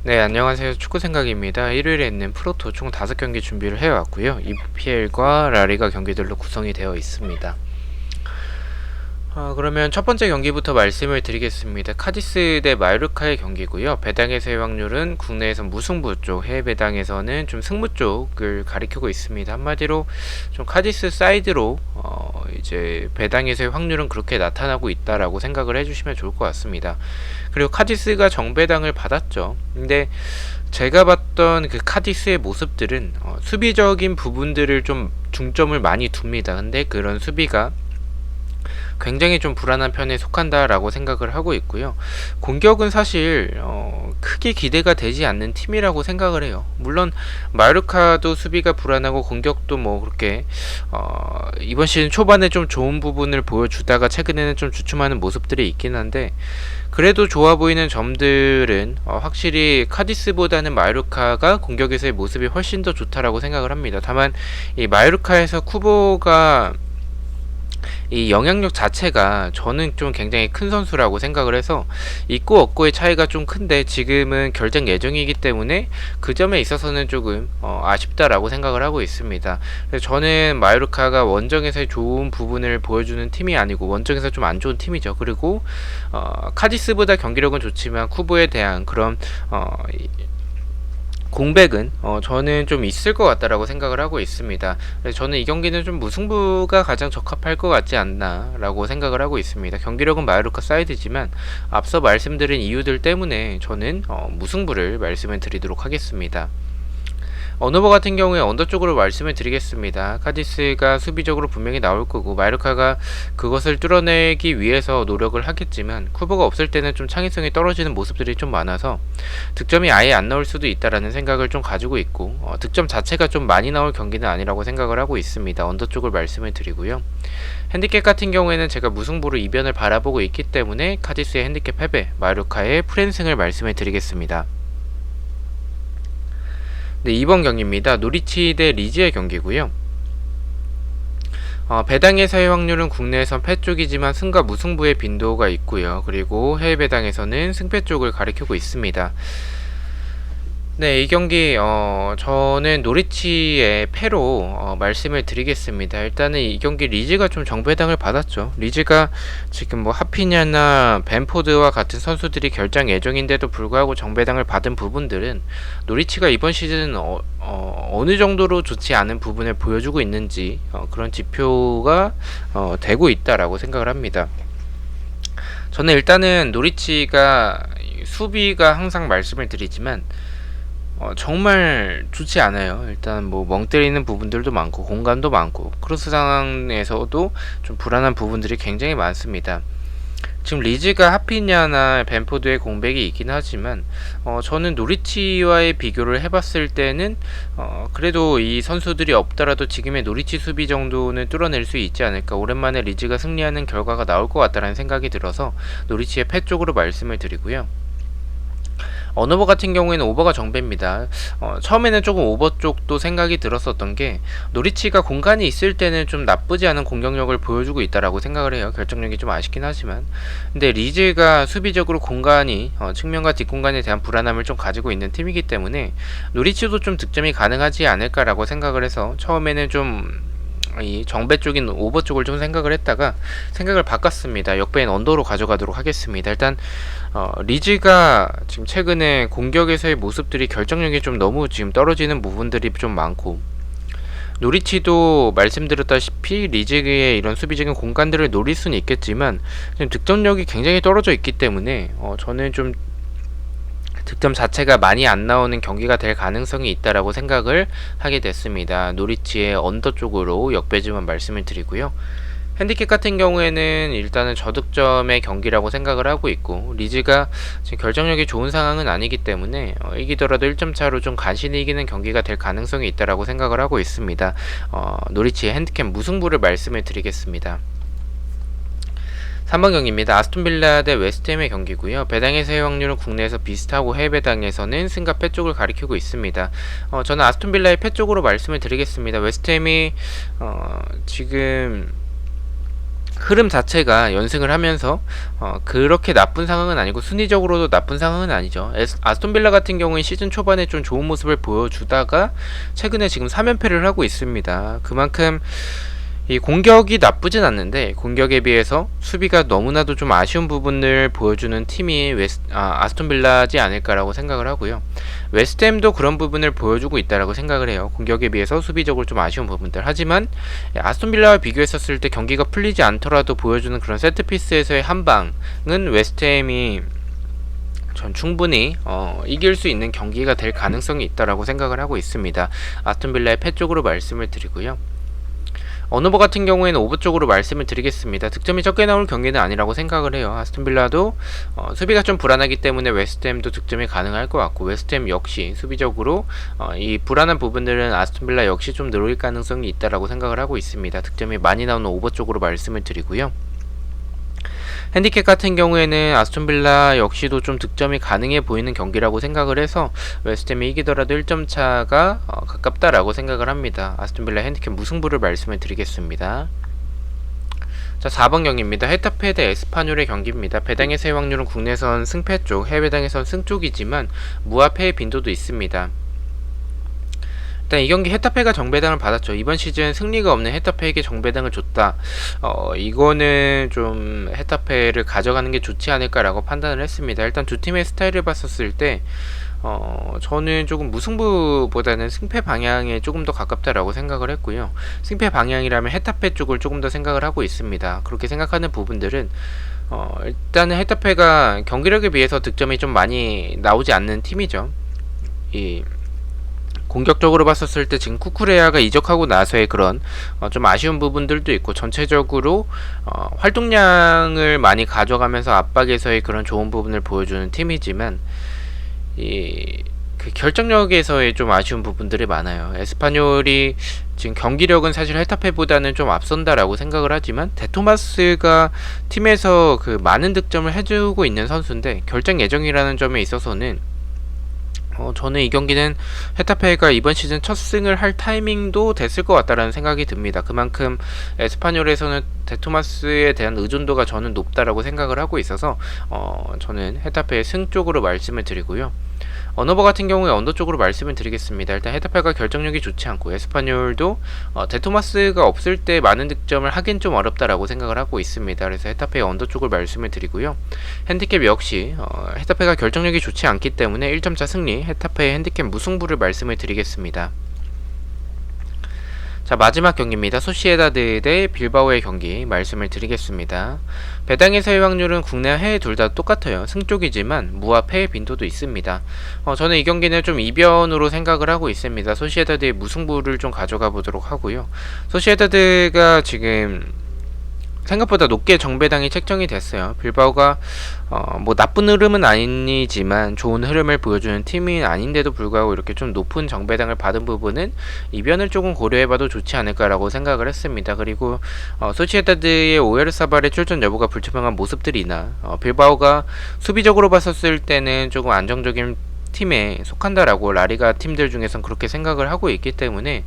네, 안녕하세요. 축구생각입니다. 일요일에 있는 프로토 총 5경기 준비를 해왔고요. EPL과 라리가 경기들로 구성이 되어 있습니다. 그러면 첫 번째 경기부터 말씀을 드리겠습니다. 카디스 대 마요르카의 경기고요. 배당에서의 확률은 국내에서 무승부 쪽, 해외 배당에서는 좀 승부 쪽을 가리키고 있습니다. 한마디로 좀 카디스 사이드로 이제 배당에서의 확률은 그렇게 나타나고 있다라고 생각을 해주시면 좋을 것 같습니다. 그리고 카디스가 정배당을 받았죠. 근데 제가 봤던 그 카디스의 모습들은 수비적인 부분들을 좀 중점을 많이 둡니다. 근데 그런 수비가 굉장히 좀 불안한 편에 속한다라고 생각을 하고 있고요. 공격은 사실 크게 기대가 되지 않는 팀이라고 생각을 해요. 물론 마요르카도 수비가 불안하고 공격도 뭐 그렇게 이번 시즌 초반에 좀 좋은 부분을 보여주다가 최근에는 좀 주춤하는 모습들이 있긴 한데, 그래도 좋아 보이는 점들은 확실히 카디스보다는 마요르카가 공격에서의 모습이 훨씬 더 좋다라고 생각을 합니다. 다만 이 마요르카에서 쿠보가 이 영향력 자체가 저는 좀 굉장히 큰 선수라고 생각을 해서 있고 없고의 차이가 좀 큰데, 지금은 결정 예정이기 때문에 그 점에 있어서는 조금 아쉽다라고 생각을 하고 있습니다. 그래서 저는 마요르카가 원정에서의 좋은 부분을 보여주는 팀이 아니고 원정에서 좀 안 좋은 팀이죠. 그리고 카디스보다 경기력은 좋지만 쿠보에 대한 그런 공백은 저는 좀 있을 것 같다라고 생각을 하고 있습니다. 그래서 저는 이 경기는 좀 무승부가 가장 적합할 것 같지 않나라고 생각을 하고 있습니다. 경기력은 마요르카 사이드지만 앞서 말씀드린 이유들 때문에 저는 무승부를 말씀을 드리도록 하겠습니다. 언어버 같은 경우에 언더 쪽으로 말씀을 드리겠습니다. 카디스가 수비적으로 분명히 나올 거고 마요르카가 그것을 뚫어내기 위해서 노력을 하겠지만 쿠보가 없을 때는 좀 창의성이 떨어지는 모습들이 좀 많아서 득점이 아예 안 나올 수도 있다라는 생각을 좀 가지고 있고, 득점 자체가 좀 많이 나올 경기는 아니라고 생각을 하고 있습니다. 언더 쪽을 말씀을 드리고요. 핸디캡 같은 경우에는 제가 무승부로 이변을 바라보고 있기 때문에 카디스의 핸디캡 패배, 마요르카의 프랜승을 말씀을 드리겠습니다. 네, 2번 경기입니다. 노리치 대 리즈의 경기고요. 배당에서의 확률은 국내에선 패 쪽이지만 승과 무승부의 빈도가 있고요. 그리고 해외 배당에서는 승패 쪽을 가리키고 있습니다. 네, 이 경기 저는 노리치의 패로 말씀을 드리겠습니다. 일단은 이 경기 리즈가 좀 정배당을 받았죠. 리즈가 지금 뭐 하피냐나 벤포드와 같은 선수들이 결장 예정인데도 불구하고 정배당을 받은 부분들은 노리치가 이번 시즌 어느 정도로 좋지 않은 부분을 보여주고 있는지 그런 지표가 되고 있다라고 생각을 합니다. 저는 일단은 노리치가 수비가 항상 말씀을 드리지만 정말 좋지 않아요. 일단 뭐 멍 때리는 부분들도 많고 공간도 많고 크로스 상황에서도 좀 불안한 부분들이 굉장히 많습니다. 지금 리즈가 하피냐나 벤포드의 공백이 있긴 하지만 저는 노리치와의 비교를 해봤을 때는 그래도 이 선수들이 없더라도 지금의 노리치 수비 정도는 뚫어낼 수 있지 않을까, 오랜만에 리즈가 승리하는 결과가 나올 것 같다는 생각이 들어서 노리치의 패 쪽으로 말씀을 드리고요. 언어버 같은 경우에는 오버가 정배입니다. 처음에는 조금 오버 쪽도 생각이 들었었던 게, 노리치가 공간이 있을 때는 좀 나쁘지 않은 공격력을 보여주고 있다라고 생각을 해요. 결정력이 좀 아쉽긴 하지만. 근데 리즈가 수비적으로 공간이 측면과 뒷공간에 대한 불안함을 좀 가지고 있는 팀이기 때문에 노리치도 좀 득점이 가능하지 않을까라고 생각을 해서 처음에는 좀 이 정배 쪽인 오버 쪽을 좀 생각을 했다가 생각을 바꿨습니다. 역배인 언더로 가져가도록 하겠습니다. 일단 리즈가 지금 최근에 공격에서의 모습들이 결정력이 좀 너무 지금 떨어지는 부분들이 좀 많고, 노리치도 말씀드렸다시피 리즈의 이런 수비적인 공간들을 노릴 수는 있겠지만 지금 득점력이 굉장히 떨어져 있기 때문에 저는 좀 득점 자체가 많이 안 나오는 경기가 될 가능성이 있다라고 생각을 하게 됐습니다. 노리치의 언더 쪽으로 역배지만 말씀을 드리고요. 핸디캡 같은 경우에는 일단은 저득점의 경기라고 생각을 하고 있고, 리즈가 지금 결정력이 좋은 상황은 아니기 때문에 이기더라도 1점 차로 좀 간신히 이기는 경기가 될 가능성이 있다라고 생각을 하고 있습니다. 노리치의 핸디캡 무승부를 말씀을 드리겠습니다. 3번 경기입니다. 아스톤빌라 대 웨스트햄의 경기고요. 배당에서의 확률은 국내에서 비슷하고 해외 배당에서는 승과 패 쪽을 가리키고 있습니다. 저는 아스톤빌라의 패 쪽으로 말씀을 드리겠습니다. 웨스트햄이 지금 흐름 자체가 연승을 하면서 그렇게 나쁜 상황은 아니고 순위적으로도 나쁜 상황은 아니죠. 아스톤빌라 같은 경우는 시즌 초반에 좀 좋은 모습을 보여주다가 최근에 지금 3연패를 하고 있습니다. 그만큼 이 공격이 나쁘진 않는데 공격에 비해서 수비가 너무나도 좀 아쉬운 부분을 보여주는 팀이 아스톤빌라지 않을까라고 생각을 하고요. 웨스트햄도 그런 부분을 보여주고 있다라고 생각을 해요. 공격에 비해서 수비적으로 좀 아쉬운 부분들. 하지만 아스톤빌라와 비교했었을 때 경기가 풀리지 않더라도 보여주는 그런 세트피스에서의 한 방은 웨스트햄이 전 충분히 이길 수 있는 경기가 될 가능성이 있다라고 생각을 하고 있습니다. 아스톤빌라의 패 쪽으로 말씀을 드리고요. 언어버 같은 경우에는 오버 쪽으로 말씀을 드리겠습니다. 득점이 적게 나올 경기는 아니라고 생각을 해요. 아스톤빌라도 수비가 좀 불안하기 때문에 웨스트햄도 득점이 가능할 것 같고, 웨스트햄 역시 수비적으로 이 불안한 부분들은 아스톤빌라 역시 좀 늘어날 가능성이 있다라고 생각을 하고 있습니다. 득점이 많이 나오는 오버 쪽으로 말씀을 드리고요. 핸디캡 같은 경우에는 아스톤빌라 역시도 좀 득점이 가능해 보이는 경기라고 생각을 해서 웨스트햄이 이기더라도 1점 차가 가깝다라고 생각을 합니다. 아스톤빌라 핸디캡 무승부를 말씀을 드리겠습니다. 자, 4번 경기입니다. 헤타페 대 에스파뇰의 경기입니다. 배당에서의 확률은 국내선 승패 쪽, 해외배당에선 승 쪽이지만 무합패의 빈도도 있습니다. 일단 이 경기 헤타페가 정배당을 받았죠. 이번 시즌 승리가 없는 헤타페에게 정배당을 줬다. 이거는 좀 헤타페를 가져가는 게 좋지 않을까라고 판단을 했습니다. 일단 두 팀의 스타일을 봤었을 때 저는 조금 무승부보다는 승패 방향에 조금 더 가깝다라고 생각을 했고요. 승패 방향이라면 헤타페 쪽을 조금 더 생각을 하고 있습니다. 그렇게 생각하는 부분들은 일단은 헤타페가 경기력에 비해서 득점이 좀 많이 나오지 않는 팀이죠. 공격적으로 봤었을 때 지금 쿠쿠레아가 이적하고 나서의 그런 좀 아쉬운 부분들도 있고, 전체적으로 활동량을 많이 가져가면서 압박에서의 그런 좋은 부분을 보여주는 팀이지만 그 결정력에서의 좀 아쉬운 부분들이 많아요. 에스파뇰이 지금 경기력은 사실 헤타페보다는 좀 앞선다라고 생각을 하지만 데토마스가 팀에서 그 많은 득점을 해주고 있는 선수인데 결정 예정이라는 점에 있어서는 저는 이 경기는 헤타페가 이번 시즌 첫 승을 할 타이밍도 됐을 것 같다라는 생각이 듭니다. 그만큼 에스파뇰에서는 데토마스에 대한 의존도가 저는 높다라고 생각을 하고 있어서 저는 헤타페의 승 쪽으로 말씀을 드리고요. 언어버 같은 경우에 언더 쪽으로 말씀을 드리겠습니다. 일단 헤타페가 결정력이 좋지 않고 에스파뇰도 데토마스가 없을 때 많은 득점을 하긴 좀 어렵다라고 생각을 하고 있습니다. 그래서 헤타페의 언더 쪽을 말씀을 드리고요. 핸디캡 역시 헤타페가 결정력이 좋지 않기 때문에 1점차 승리, 헤타페의 핸디캡 무승부를 말씀을 드리겠습니다. 자, 마지막 경기입니다. 소시에다드 대 빌바오의 경기 말씀을 드리겠습니다. 배당에서의 확률은 국내와 해외 둘 다 똑같아요. 승쪽이지만 무합패의 빈도도 있습니다. 저는 이 경기는 좀 이변으로 생각을 하고 있습니다. 소시에다드의 무승부를 좀 가져가 보도록 하고요. 소시에다드가 지금 생각보다 높게 정배당이 책정이 됐어요. 빌바오가 뭐 나쁜 흐름은 아니지만 좋은 흐름을 보여주는 팀이 아닌데도 불구하고 이렇게 좀 높은 정배당을 받은 부분은 이변을 조금 고려해봐도 좋지 않을까라고 생각을 했습니다. 그리고 소시에다드의 오야르사발의 출전 여부가 불투명한 모습들이나 빌바오가 수비적으로 봤었을 때는 조금 안정적인 팀에 속한다라고 라리가 팀들 중에선 그렇게 생각을 하고 있기 때문에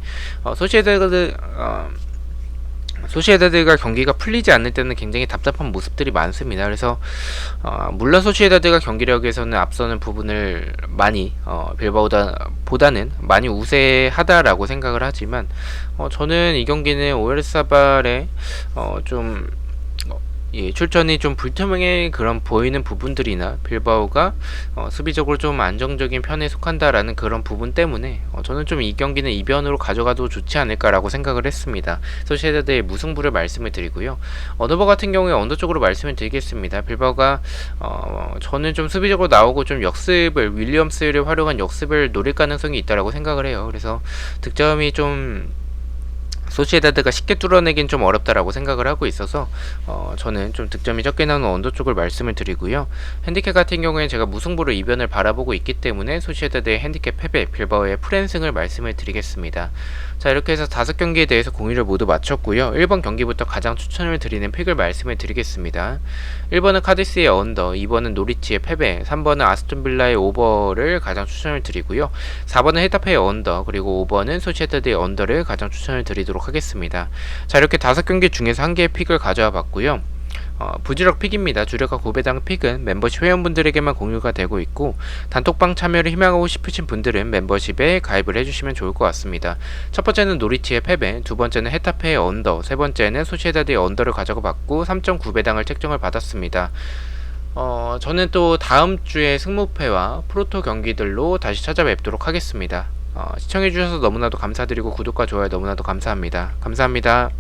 소시에다드가 경기가 풀리지 않을 때는 굉장히 답답한 모습들이 많습니다. 그래서 물론 소시에다드가 경기력에서는 앞서는 부분을 많이 빌바오보다는 많이 우세하다라고 생각을 하지만 저는 이 경기는 오야르사발의 좀 출전이 좀 불투명해 그런 보이는 부분들이나 빌바오가 수비적으로 좀 안정적인 편에 속한다라는 그런 부분 때문에 저는 좀 이 경기는 이변으로 가져가도 좋지 않을까라고 생각을 했습니다. 소시에다드의 무승부를 말씀을 드리고요. 언어버 같은 경우에 언더 쪽으로 말씀을 드리겠습니다. 빌바오가 저는 좀 수비적으로 나오고 좀 역습을 윌리엄스를 활용한 역습을 노릴 가능성이 있다라고 생각을 해요. 그래서 득점이 좀 소시에다드가 쉽게 뚫어내긴 좀 어렵다라고 생각을 하고 있어서 저는 좀 득점이 적게 나오는 언더 쪽을 말씀을 드리고요. 핸디캡 같은 경우에 제가 무승부로 이변을 바라보고 있기 때문에 소시에다드의 핸디캡 패배, 빌바오의 프랜승을 말씀을 드리겠습니다. 자, 이렇게 해서 5경기에 대해서 공유를 모두 마쳤고요. 1번 경기부터 가장 추천을 드리는 픽을 말씀을 드리겠습니다. 1번은 카디스의 언더, 2번은 노리치의 패배, 3번은 아스톤빌라의 오버를 가장 추천을 드리고요. 4번은 헤타페의 언더, 그리고 5번은 소시에다드의 언더를 가장 추천을 드리도록 보도록 하겠습니다. 자, 이렇게 5경기 중에서 한 개의 픽을 가져와 봤고요. 부지럭 픽입니다. 주력과 고배당 픽은 멤버십 회원분들에게만 공유가 되고 있고, 단톡방 참여를 희망하고 싶으신 분들은 멤버십에 가입을 해주시면 좋을 것 같습니다. 첫 번째는 노리치의 패배, 두 번째는 헤타페의 언더, 세 번째는 소시에다드의 언더를 가져가 봤고 3.9배당을 책정을 받았습니다. 저는 또 다음 주에 승무패와 프로토 경기들로 다시 찾아뵙도록 하겠습니다. 시청해주셔서 너무나도 감사드리고 구독과 좋아요 너무나도 감사합니다. 감사합니다.